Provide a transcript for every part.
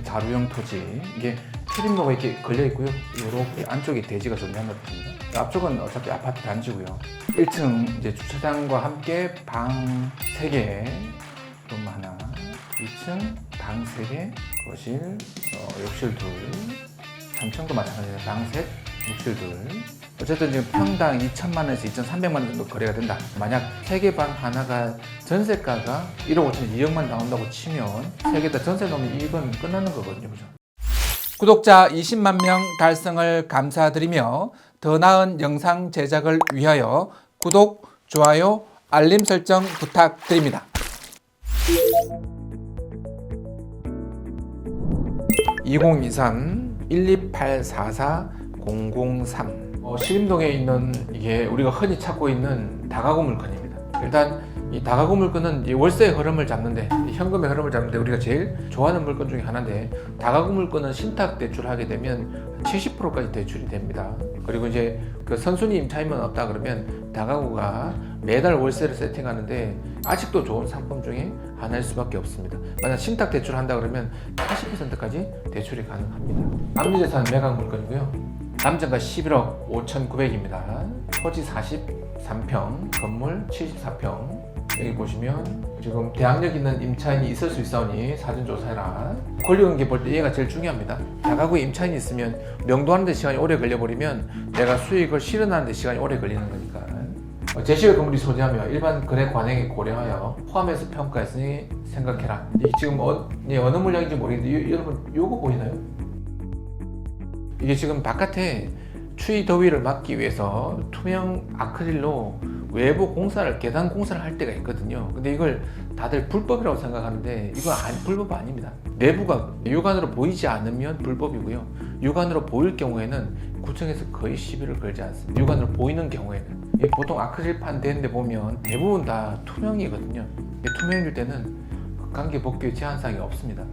자루형 토지, 이게 출입로가 이렇게 걸려 있고요. 이렇게 안쪽에 대지가 존재한다 보입니다. 앞쪽은 어차피 아파트 단지고요. 1층 이제 주차장과 함께 방 3개, 룸 하나, 2층 방 3개, 거실, 욕실 둘, 3층도 마찬가지예요. 방 셋, 욕실 둘. 어쨌든 지금 평당 2천만 원에서 2,300만 원 정도 거래가 된다. 만약 3개 방 하나가 전세가가 1억 5천, 2억만 나온다고 치면 3개 다 전세 넣으면 이건 끝나는 거거든요. 그죠? 구독자 20만 명 달성을 감사드리며 더 나은 영상 제작을 위하여 구독, 좋아요, 알림 설정 부탁드립니다. 2023-12844-003 신림동에 있는 이게 우리가 흔히 찾고 있는 다가구 물건입니다. 일단 이 다가구 물건은 이 월세의 흐름을 잡는데, 현금의 흐름을 잡는데 우리가 제일 좋아하는 물건 중에 하나인데, 다가구 물건은 신탁 대출하게 되면 70%까지 대출이 됩니다. 그리고 이제 그 선순위 임차인만 없다 그러면 다가구가 매달 월세를 세팅하는데 아직도 좋은 상품 중에 하나일 수밖에 없습니다. 만약 신탁 대출한다 그러면 80%까지 대출이 가능합니다. 압류재산 매각 물건이고요. 남정가 11억 5,900입니다. 토지 43평, 건물 74평. 여기 보시면 지금 대항력 있는 임차인이 있을 수 있사오니 사전조사해라. 권리관계 볼 때 얘가 제일 중요합니다. 다가구에 임차인이 있으면 명도하는 데 시간이 오래 걸려버리면 내가 수익을 실현하는 데 시간이 오래 걸리는 거니까. 제시의 건물이 소재하며 일반 거래 관행에 고려하여 포함해서 평가했으니 생각해라. 이게 지금 어느 물량인지 모르겠는데 여러분 요거 보이나요? 이게 지금 바깥에 추위 더위를 막기 위해서 투명 아크릴로 외부 공사를, 계단 공사를 할 때가 있거든요. 근데 이걸 다들 불법이라고 생각하는데 이건 불법 아닙니다. 내부가 육안으로 보이지 않으면 불법이고요. 육안으로 보일 경우에는 구청에서 거의 시비를 걸지 않습니다. 육안으로 보이는 경우에는. 보통 아크릴판 되는데 보면 대부분 다 투명이거든요. 투명일 때는 관계 복귀 제한사항이 없습니다.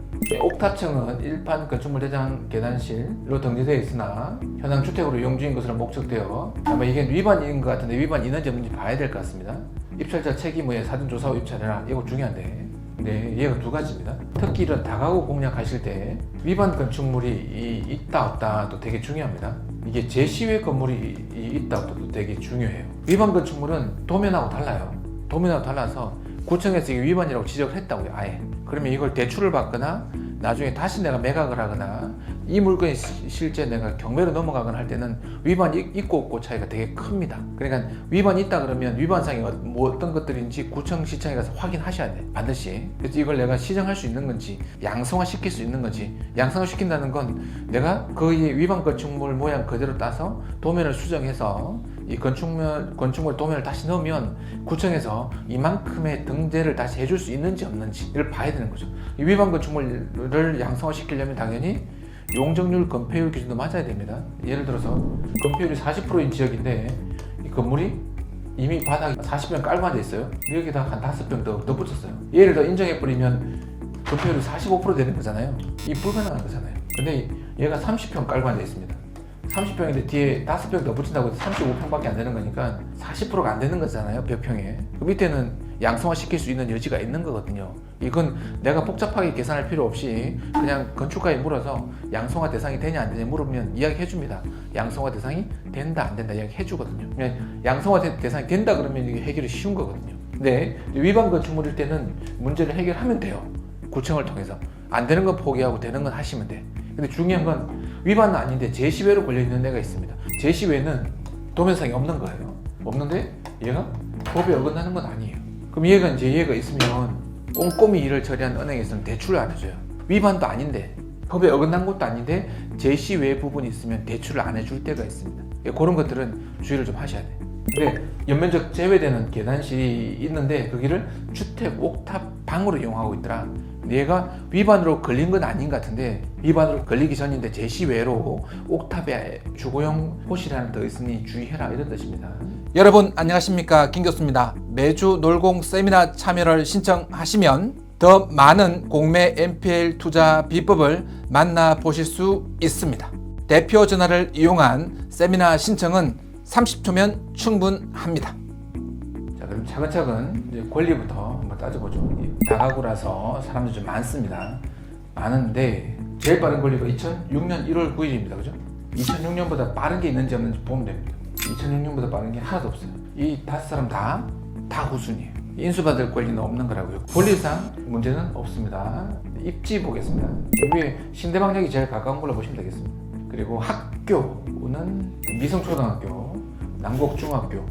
옥탑층은 일반 건축물 대장 계단실로 등재되어 있으나 현황 주택으로 이용 중인 것으로 목적되어 아마 이게 위반인 것 같은데 위반이 있는지 없는지 봐야 될 것 같습니다. 입찰자 책임 의해 사전조사 후 입찰해라. 이거 중요한데, 네, 얘가 두 가지입니다. 특히 이런 다가구 공략하실 때 위반 건축물이 있다 없다도 되게 중요합니다. 이게 제시외 건물이 있다 없다도 되게 중요해요. 위반 건축물은 도면하고 달라요. 도면하고 달라서 구청에서 이게 위반이라고 지적을 했다고요, 아예. 그러면 이걸 대출을 받거나 나중에 다시 내가 매각을 하거나 이 물건이 실제 내가 경매로 넘어가거나 할 때는 위반이 있고 없고 차이가 되게 큽니다. 그러니까 위반이 있다 그러면 위반상이 어떤 것들인지 구청 시청에 가서 확인하셔야 돼요, 반드시. 그래서 이걸 내가 시정할 수 있는 건지 양성화 시킬 수 있는 건지. 양성화 시킨다는 건 내가 거의 위반 건축물 모양 그대로 따서 도면을 수정해서 이 건축물 도면을 다시 넣으면 구청에서 이만큼의 등재를 다시 해줄 수 있는지 없는지를 봐야 되는 거죠. 이 위반 건축물을 양성화시키려면 당연히 용적률 건폐율 기준도 맞아야 됩니다. 예를 들어서 건폐율이 40%인 지역인데 이 건물이 이미 바닥이 40평 깔고 앉아 있어요. 여기다 한 5평 더 붙였어요. 얘를 더 인정해버리면 건폐율이 45% 되는 거잖아요. 이 불가능한 거잖아요. 근데 얘가 30평 깔고 앉아 있습니다. 30평인데 뒤에 5평 더 붙인다고 해서 35평밖에 안 되는 거니까 40%가 안 되는 거잖아요, 벽평에. 그 밑에는 양성화 시킬 수 있는 여지가 있는 거거든요. 이건 내가 복잡하게 계산할 필요 없이 그냥 건축가에 물어서 양성화 대상이 되냐 안 되냐 물으면 이야기해 줍니다. 양성화 대상이 된다 안 된다 이야기해 주거든요. 양성화 대상이 된다 그러면 이게 해결이 쉬운 거거든요. 근데 위반 건축물일 때는 문제를 해결하면 돼요, 구청을 통해서. 안 되는 건 포기하고 되는 건 하시면 돼. 근데 중요한 건 위반은 아닌데 제시외로 걸려있는 애가 있습니다. 제시외는 도면상이 없는 거예요. 없는데 얘가 법에 어긋나는 건 아니에요. 그럼 얘가 있으면 꼼꼼히 일을 처리한 은행에서는 대출을 안 해줘요. 위반도 아닌데 법에 어긋난 것도 아닌데 제시외 부분이 있으면 대출을 안 해줄 때가 있습니다. 그런 것들은 주의를 좀 하셔야 돼요. 근데 연면적 제외되는 계단실이 있는데 거기를 주택 옥탑 방으로 이용하고 있더라. 얘가 위반으로 걸린 건 아닌 것 같은데 위반으로 걸리기 전인데 제시외로 옥탑에 주거용 호실이 하나 더 있으니 주의해라, 이런 뜻입니다. 여러분 안녕하십니까, 김교수입니다. 매주 놀공 세미나 참여를 신청하시면 더 많은 공매 NPL 투자 비법을 만나보실 수 있습니다. 대표 전화를 이용한 세미나 신청은 30초면 충분합니다. 자, 그럼 차근차근 이제 권리부터 한번 따져보죠. 다가구라서 사람들이 좀 많습니다. 많은데 제일 빠른 권리가 2006년 1월 9일입니다. 그죠? 2006년보다 빠른 게 있는지 없는지 보면 됩니다. 2006년보다 빠른 게 하나도 없어요. 이 5사람 다 후순위에요. 인수받을 권리는 없는 거라고요. 권리상 문제는 없습니다. 입지 보겠습니다. 위에 신대방역이 제일 가까운 걸로 보시면 되겠습니다. 그리고 학교는 미성초등학교, 남곡중학교,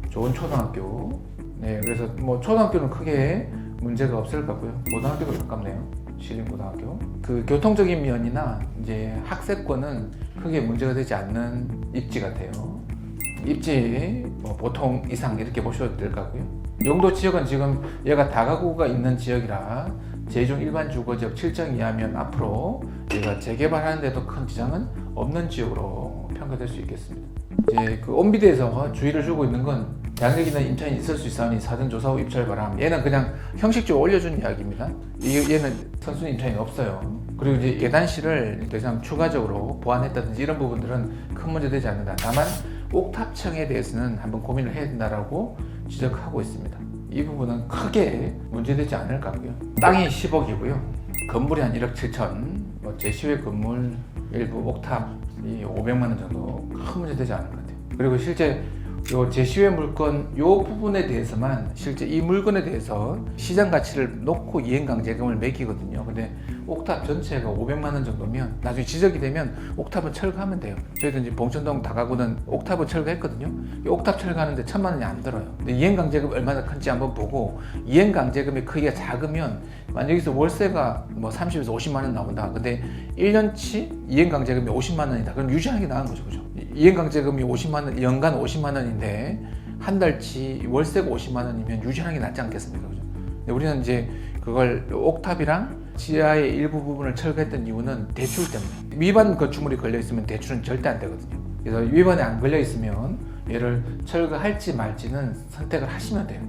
좋은초등학교. 네, 그래서 뭐 초등학교는 크게 문제가 없을 것 같고요. 고등학교도 가깝네요. 시립고등학교. 그 교통적인 면이나 이제 학세권은 크게 문제가 되지 않는 입지 같아요. 입지 뭐 보통 이상 이렇게 보셔도 될 것 같고요. 용도 지역은 지금 얘가 다가구가 있는 지역이라 제중 일반 주거지역 7정 이하면 앞으로 얘가 재개발하는 데도 큰 지장은 없는 지역으로 평가될 수 있겠습니다. 이제 그 온비대에서 주의를 주고 있는 건 양력이나 임차인이 있을 수 있사오니 사전 조사 후 입찰 바람. 얘는 그냥 형식적으로 올려준 이야기입니다. 얘는 선순위 임차인이 없어요. 그리고 이제 예단시를 더 이상 추가적으로 보완했다든지 이런 부분들은 큰 문제 되지 않는다. 다만 옥탑층에 대해서는 한번 고민을 해야 된다라고 지적하고 있습니다. 이 부분은 크게 문제되지 않을 것 같고요. 땅이 10억이고요. 건물이 한 1억 7천, 뭐 제시외 건물 일부 옥탑이 500만 원 정도 큰 문제 되지 않을 것 같아요. 그리고 실제 요 제시외 물건 요 부분에 대해서만 실제 이 물건에 대해서 시장 가치를 놓고 이행강제금을 매기거든요. 근데 옥탑 전체가 500만 원 정도면 나중에 지적이 되면 옥탑은 철거하면 돼요. 저희도 이제 봉천동 다가구는 옥탑은 철거했거든요. 이 옥탑 철거하는데 1,000만 원이 안 들어요. 근데 이행강제금 얼마나 큰지 한번 보고 이행강제금의 크기가 작으면 만약 여기서 월세가 뭐 30에서 50만 원 나온다. 근데 1년치 이행강제금이 50만 원이다. 그럼 유지하는 게 나은 거죠. 그죠? 이행강제금이 50만 원, 연간 50만 원인데 한 달치 월세가 50만 원이면 유지하는 게 낫지 않겠습니까? 그죠? 근데 우리는 이제 그걸 옥탑이랑 지하의 일부 부분을 철거했던 이유는 대출 때문에. 위반 건축물이 걸려 있으면 대출은 절대 안 되거든요. 그래서 위반에 안 걸려 있으면 얘를 철거할지 말지는 선택을 하시면 돼요.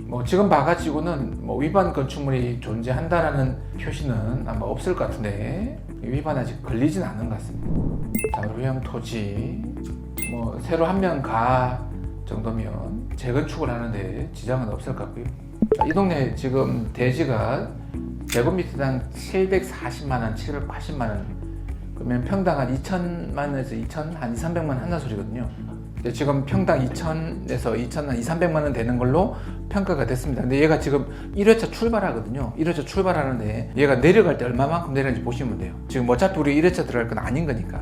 뭐 지금 봐가지고는 뭐 위반 건축물이 존재한다라는 표시는 아마 없을 것 같은데 위반 아직 걸리진 않은 것 같습니다. 자루형 토지 뭐 새로 한 명 가 정도면 재건축을 하는데 지장은 없을 것 같고요. 이 동네 지금 대지가 제곱미터당 740만원, 780만원 그러면 평당 한 2천만 원에서 2천, 한 2, 300만 원 한다 소리거든요. 근데 지금 평당 2천에서 2천, 한 2, 300만 원 되는 걸로 평가가 됐습니다. 근데 얘가 지금 1회차 출발하거든요. 1회차 출발하는데 얘가 내려갈 때 얼마만큼 내려가는지 보시면 돼요. 지금 어차피 우리 1회차 들어갈 건 아닌 거니까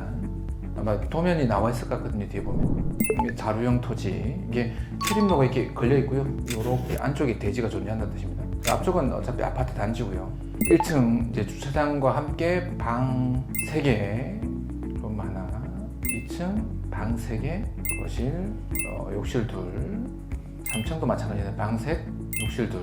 아마 도면이 나와 있을 것 같거든요. 뒤에 보면 이게 자루형 토지, 이게 출입로가 이렇게 걸려 있고요. 이렇게 안쪽에 대지가 존재한다는 뜻입니다. 앞쪽은 어차피 아파트 단지고요. 1층 이제 주차장과 함께 방 3개, 룸 하나, 2층 방 3개, 거실, 욕실 둘, 3층도 마찬가지예요. 방 셋, 욕실 둘.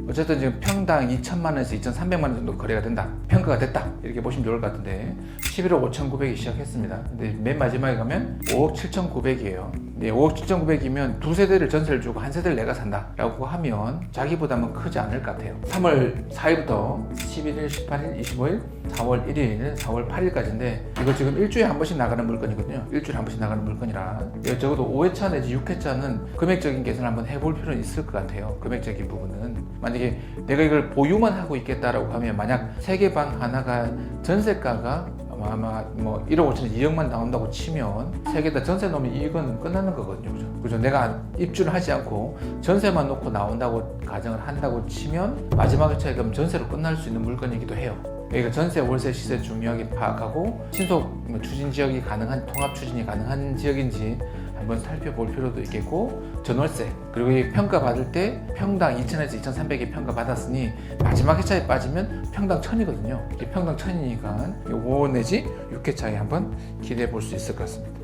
어쨌든 지금 평당 2천만 원에서 2,300만 원 정도 거래가 된다. 평가가 됐다. 이렇게 보시면 좋을 것 같은데 11억 5,900이 시작했습니다. 근데 맨 마지막에 가면 5억 7,900이에요. 네, 5억 7,900이면 두 세대를 전세를 주고 한 세대를 내가 산다 라고 하면 자기보다는 크지 않을 것 같아요. 3월 4일부터 11일, 18일, 25일, 4월 1일, 4월 8일까지인데 이거 지금 일주일에 한 번씩 나가는 물건이거든요. 일주일에 한 번씩 나가는 물건이라 적어도 5회차 내지 6회차는 금액적인 계산을 한번 해볼 필요는 있을 것 같아요. 금액적인 부분은 만약에 내가 이걸 보유만 하고 있겠다라고 하면 만약 3개 방 하나가 전세가가 아마 뭐 1억 5천에 2억만 나온다고 치면 3개 다 전세 놓으면 이건 끝나는 거거든요. 그죠? 내가 입주를 하지 않고 전세만 놓고 나온다고 가정을 한다고 치면 마지막 회차에 그럼 전세로 끝날 수 있는 물건이기도 해요. 그러니까 전세, 월세, 시세 중요하게 파악하고 신속 추진 지역이 가능한, 통합 추진이 가능한 지역인지 한번 살펴볼 필요도 있겠고, 전월세, 그리고 이 평가받을 때 평당 2,000에서 2,300에 평가받았으니 마지막 회차에 빠지면 평당 1,000이거든요. 평당 1,000이니까 5 내지 6회차에 한번 기대해 볼 수 있을 것 같습니다.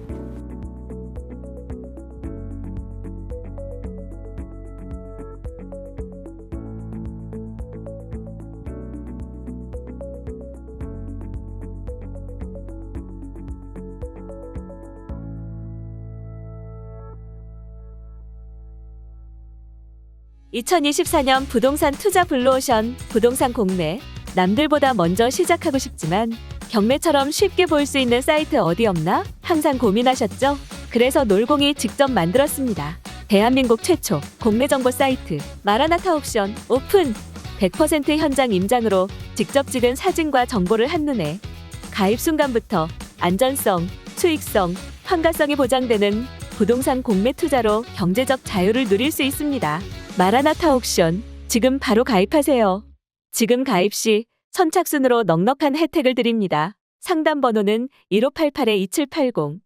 (2024년) 부동산 투자 블루오션 부동산 공매. 남들보다 먼저 시작하고 싶지만 경매처럼 쉽게 볼 수 있는 사이트 어디 없나? 항상 고민하셨죠? 그래서 놀공이 직접 만들었습니다. 대한민국 최초 공매 정보 사이트 마라나타 옵션 오픈! 100% 현장 임장으로 직접 찍은 사진과 정보를 한눈에 가입 순간부터 안전성, 수익성, 환가성이 보장되는 부동산 공매 투자로 경제적 자유를 누릴 수 있습니다. 마라나타 옥션, 지금 바로 가입하세요. 지금 가입 시 선착순으로 넉넉한 혜택을 드립니다. 상담 번호는 1588-2780.